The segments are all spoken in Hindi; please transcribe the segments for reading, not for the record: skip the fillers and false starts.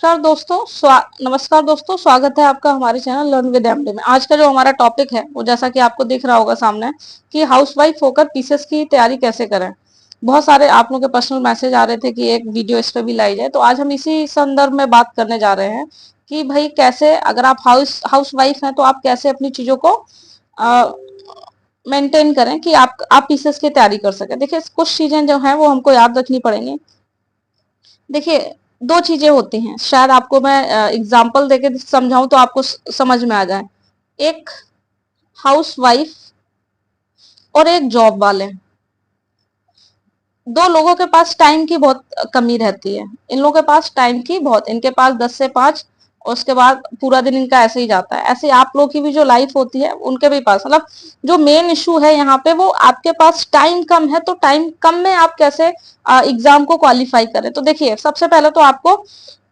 नमस्कार दोस्तों, स्वागत है आपका हमारे चैनल लर्न विद एमडी में। आज का जो हमारा टॉपिक है वो जैसा कि आपको दिख रहा होगा सामने कि हाउसवाइफ होकर पीसीएस की तैयारी कैसे करें। बहुत सारे आप लोगों के पर्सनल मैसेज आ रहे थे कि एक वीडियो इस पे भी लाई जाए, तो आज हम इसी संदर्भ में बात करने जा रहे हैं कि भाई कैसे, अगर आप हाउसवाइफ हैं तो आप कैसे अपनी चीजों को मेंटेन करें कि आप पीसीएस की तैयारी कर सके। देखिए, कुछ चीजें जो है वो हमको याद रखनी पड़ेंगी। देखिए, दो चीजें होती हैं, शायद आपको मैं एग्जांपल देके समझाऊं तो आपको समझ में आ जाए। एक हाउसवाइफ और एक जॉब वाले, दो लोगों के पास टाइम की बहुत कमी रहती है। इन लोगों के पास टाइम की बहुत, इनके पास 10 से 5, उसके बाद पूरा दिन इनका ऐसे ही जाता है। ऐसे आप लोग की भी जो लाइफ होती है उनके भी पास, मतलब जो मेन इशू है यहाँ पे वो आपके पास टाइम कम है। तो टाइम कम में आप कैसे एग्जाम को क्वालिफाई करें। तो देखिए, सबसे पहले तो आपको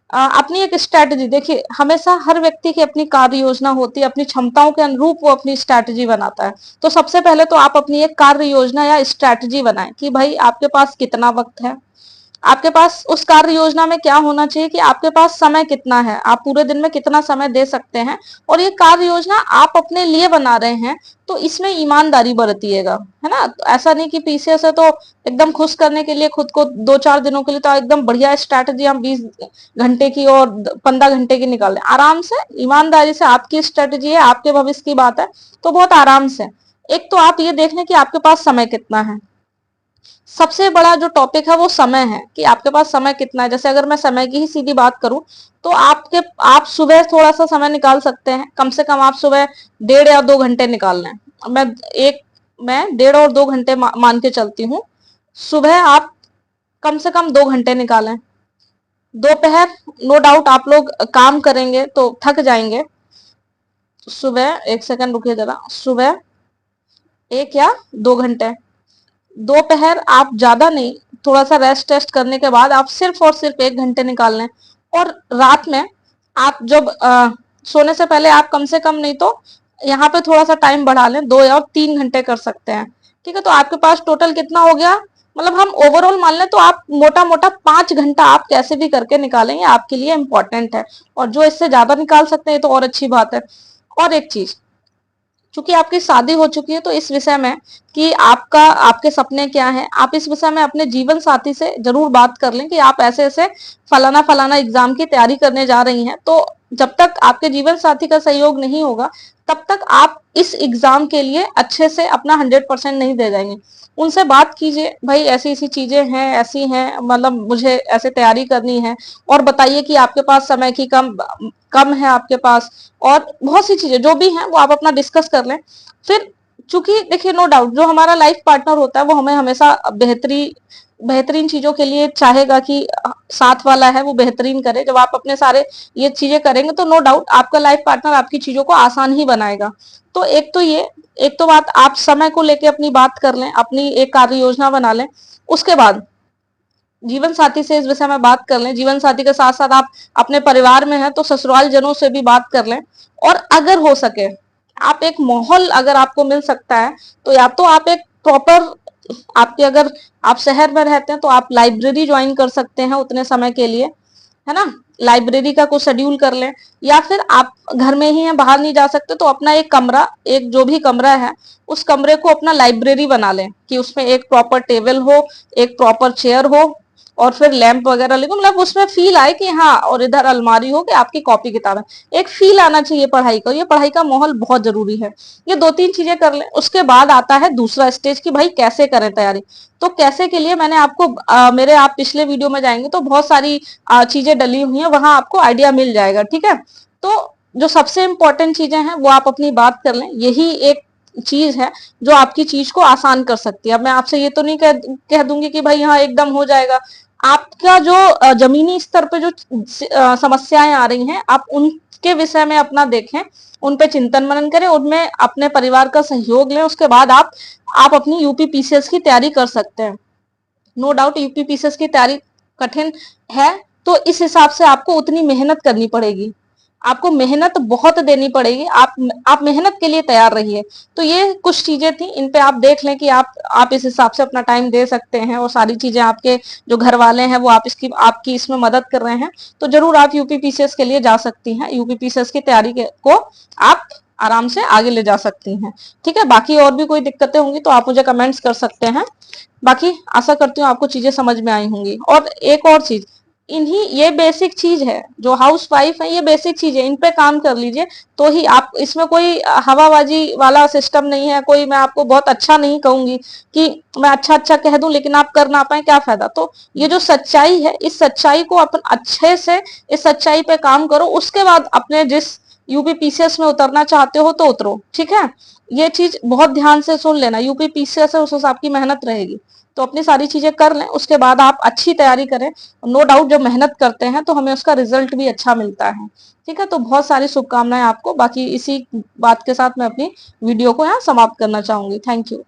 अपनी एक स्ट्रैटेजी, देखिए हमेशा हर व्यक्ति की अपनी कार्य योजना होती है, अपनी क्षमताओं के अनुरूप वो अपनी स्ट्रैटेजी बनाता है। तो सबसे पहले तो आप अपनी एक कार्य योजना या स्ट्रैटेजी बनाएं कि भाई आपके पास कितना वक्त है, आपके पास उस कार्य योजना में क्या होना चाहिए कि आपके पास समय कितना है, आप पूरे दिन में कितना समय दे सकते हैं। और ये कार्य योजना आप अपने लिए बना रहे हैं तो इसमें ईमानदारी बरतिएगा, है ना। तो ऐसा नहीं कि पीछे से तो एकदम खुश करने के लिए खुद को 2-4 दिनों के लिए तो एकदम बढ़िया स्ट्रैटेजी हम 20 घंटे की और 15 घंटे की निकाल लें। आराम से, ईमानदारी से, आपकी स्ट्रैटेजी है, आपके भविष्य की बात है, तो बहुत आराम से। एक तो आप ये देख लें कि आपके पास समय कितना है। सबसे बड़ा जो टॉपिक है वो समय है कि आपके पास समय कितना है। जैसे अगर मैं समय की ही सीधी बात करूं तो आप सुबह थोड़ा सा समय निकाल सकते हैं। कम से कम आप सुबह 1.5 या 2 घंटे निकाल लें। मैं 1.5 और 2 घंटे मान के चलती हूँ। सुबह आप कम से कम 2 घंटे निकालें। दोपहर नो डाउट आप लोग काम करेंगे तो थक जाएंगे। सुबह, एक सेकंड रुकिए जरा, सुबह 1 या 2 घंटे। दोपहर आप ज्यादा नहीं, थोड़ा सा रेस्ट टेस्ट करने के बाद आप सिर्फ और सिर्फ 1 घंटे निकाल लें। और रात में आप जब सोने से पहले आप कम से कम नहीं तो यहाँ पे थोड़ा सा टाइम बढ़ा लें, 2 या 3 घंटे कर सकते हैं। ठीक है, तो आपके पास टोटल कितना हो गया, मतलब हम ओवरऑल मान लें तो आप मोटा मोटा 5 घंटा आप कैसे भी करके निकालेंगे, आपके लिए इंपॉर्टेंट है। और जो इससे ज्यादा निकाल सकते हैं तो और अच्छी बात है। और एक चीज, चूंकि आपकी शादी हो चुकी है तो इस विषय में कि आपके सपने क्या हैं, आप इस विषय में अपने जीवन साथी से जरूर बात कर लें कि आप ऐसे ऐसे फलाना फलाना एग्जाम की तैयारी करने जा रही हैं। तो जब तक आपके जीवन साथी का सहयोग नहीं होगा तब तक आप इस एग्जाम के लिए अच्छे से अपना 100% नहीं दे जाएंगे। उनसे बात कीजिए, भाई ऐसी ऐसी चीजें हैं, ऐसी हैं, मतलब मुझे ऐसे तैयारी करनी है। और बताइए कि आपके पास समय की कम कम है आपके पास, और बहुत सी चीजें जो भी हैं वो आप अपना डिस्कस कर लें। फिर चूंकि देखिए, नो डाउट जो हमारा लाइफ पार्टनर होता है वो हमें हमेशा बेहतरीन चीजों के लिए चाहेगा कि साथ वाला है वो बेहतरीन करे। जब आप अपने सारे ये चीजें करेंगे तो नो डाउट आपका लाइफ पार्टनर आपकी चीजों को आसान ही बनाएगा। तो एक तो बात, आप समय को लेके अपनी बात कर लें, अपनी एक कार्य योजना बना लें। उसके बाद जीवन साथी से इस विषय में बात कर लें। जीवन साथी के साथ साथ आप अपने परिवार में हैं तो ससुराल जनों से भी बात कर लें। और अगर हो सके, आप एक माहौल अगर आपको मिल सकता है तो या तो आप एक प्रॉपर, आपके अगर आप शहर में रहते हैं तो आप लाइब्रेरी ज्वाइन कर सकते हैं उतने समय के लिए, है ना। लाइब्रेरी का कुछ शेड्यूल कर लें। या फिर आप घर में ही हैं, बाहर नहीं जा सकते, तो अपना एक कमरा, एक जो भी कमरा है उस कमरे को अपना लाइब्रेरी बना लें कि उसमें एक प्रॉपर टेबल हो, एक प्रॉपर चेयर हो, और फिर लैंप वगैरह लगे, मतलब उसमें फील आए कि हाँ, और इधर अलमारी हो कि आपकी कॉपी किताब है। एक फील आना चाहिए पढ़ाई का, ये पढ़ाई का माहौल बहुत जरूरी है। ये 2-3 चीजें कर लें। उसके बाद आता है दूसरा स्टेज कि भाई कैसे करें तैयारी। तो कैसे के लिए मैंने आपको मेरे आप पिछले वीडियो में जाएंगे तो बहुत सारी चीजें डली हुई हैं, वहां आपको आइडिया मिल जाएगा। ठीक है, तो जो सबसे इंपॉर्टेंट चीजें हैं वो आप अपनी बात कर लें। यही एक चीज है जो आपकी चीज को आसान कर सकती है। अब मैं आपसे ये तो नहीं कह दूंगी कि भाई हाँ एकदम हो जाएगा। आपका जो जमीनी स्तर पे जो समस्याएं आ रही हैं, आप उनके विषय में अपना देखें, उन पे चिंतन मनन करें, उनमें अपने परिवार का सहयोग लें। उसके बाद आप अपनी यूपी पीसीएस की तैयारी कर सकते हैं। नो डाउट यूपी पीसीएस की तैयारी कठिन है, तो इस हिसाब से आपको उतनी मेहनत करनी पड़ेगी। आपको मेहनत बहुत देनी पड़ेगी, आप मेहनत के लिए तैयार रहिए। तो ये कुछ चीजें थी, इन पे आप देख लें कि आप इस हिसाब से अपना टाइम दे सकते हैं, और सारी चीजें आपके जो घर वाले हैं वो आपकी इसमें मदद कर रहे हैं, तो जरूर आप यूपीपीसीएस के लिए जा सकती हैं। यूपीपीसीएस की तैयारी को आप आराम से आगे ले जा सकती हैं। ठीक है, बाकी और भी कोई दिक्कतें होंगी तो आप मुझे कमेंट्स कर सकते हैं। बाकी आशा करती हूँ आपको चीजें समझ में आई होंगी। और एक और चीज, इन्हीं ये बेसिक चीज है, जो हाउस वाइफ है ये बेसिक चीज है, इन पे काम कर लीजिए तो ही आप, इसमें कोई हवाबाजी वाला सिस्टम नहीं है। कोई मैं आपको बहुत अच्छा नहीं कहूंगी कि मैं अच्छा अच्छा कह दूं लेकिन आप कर ना पाए, क्या फायदा। तो ये जो सच्चाई है, इस सच्चाई को अपन अच्छे से, इस सच्चाई पे काम करो, उसके बाद अपने जिस यूपीपीसीएस में उतरना चाहते हो तो उतरो। ठीक है, ये चीज बहुत ध्यान से सुन लेना, यूपीपीसीएस है उस हिसाब की मेहनत रहेगी, तो अपनी सारी चीजें कर लें, उसके बाद आप अच्छी तैयारी करें। नो डाउट जब मेहनत करते हैं तो हमें उसका रिजल्ट भी अच्छा मिलता है। ठीक है, तो बहुत सारी शुभकामनाएं आपको। बाकी इसी बात के साथ मैं अपनी वीडियो को यहाँ समाप्त करना चाहूंगी। Thank you.